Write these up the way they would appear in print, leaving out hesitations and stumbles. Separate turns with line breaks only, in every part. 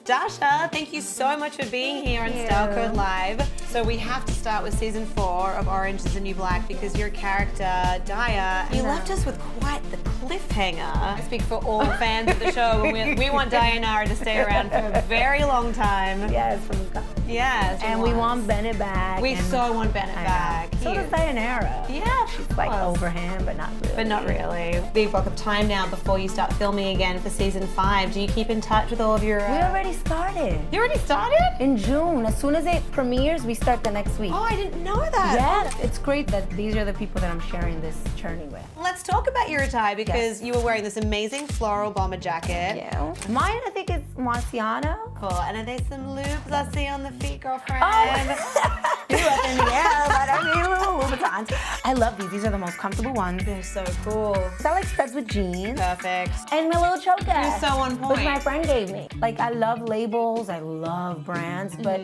Dasha, thank you so much for being here on Style Code Live. So we have to start with season 4 of Orange is the New Black because your character, Daya, you left us with quite the cliffhanger. I speak for all fans of the show. We want Dayanara to stay around for a very long time.
Yes, from God.
Yes.
And we want Bennett back.
We so want Bennett back.
So does Dayanara.
Yeah,
she's like over him, but not really.
But not really. Big block of time now before you start filming again for season 5. Do you keep in touch with all of your...
We already started.
You already started?
In June. As soon as it premieres, we start the next week.
Oh, I didn't know that.
Yeah, it's great that these are the people that I'm sharing this journey with.
Let's talk about your attire because you were wearing this amazing floral bomber jacket.
Yeah. Mine, I think, is Marciano.
Cool. And are there some loops I see on the feet, girlfriend?
Oh. You up in the air, but I mean, Louboutins. I love these. These are the most comfortable ones.
They're so cool.
I like studs with jeans.
Perfect.
And my little choker.
You're so on point.
Which my friend gave me. Like, I love labels. I love brands. But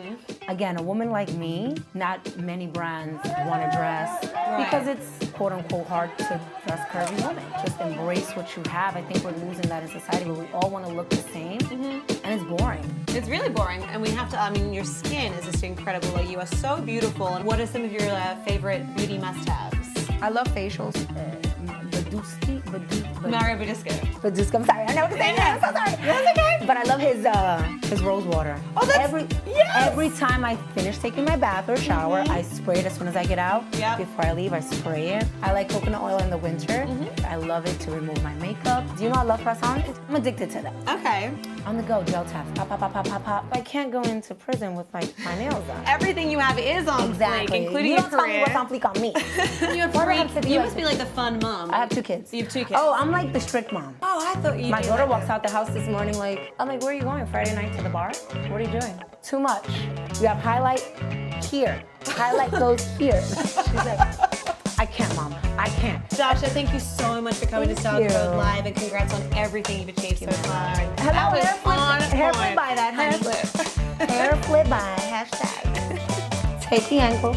again, a woman like me, not many brands want to dress because it's quote unquote hard to dress curvy women. Just embrace what you have. I think we're losing that in society where we all want to look the same. And it's boring.
It's really boring. And we have to, I mean, your skin is just incredible. Like, you are so beautiful. And what are some of your favorite beauty must-haves?
I love facials.
Mario Badisco.
I'm sorry, I never could say that. I'm so sorry.
That's okay.
But I love his rose water.
Oh, that's
every time I finish taking my bath or shower, I spray it as soon as I get out.
Yep.
Before I leave, I spray it. I like coconut oil in the winter. I love it to remove my makeup. Do you know I love croissants? I'm addicted to them.
Okay.
On the go, gel tap, pop, pop, pop, pop, pop, pop. I can't go into prison with my nails on.
Everything you have is on fleek, including
you
your
don't
career.
tell me what's on fleek on me.
You have three. You must be like the fun mom.
I have 2 kids.
You have 2 kids.
Oh, I'm like the strict mom.
Oh, I thought you.
My daughter walks out the house this morning like, I'm like, where are you going? Friday night to the bar? What are you doing? Too much. You have highlight here. Highlight goes here. She's like, I can't, Mom. I can't.
Dasha, thank you so much for coming to Style Code Live and congrats on everything you've achieved so far.
Hello, hair flip by that, honey.
Hair flip.
Hair flip by, hashtag. Take the ankle.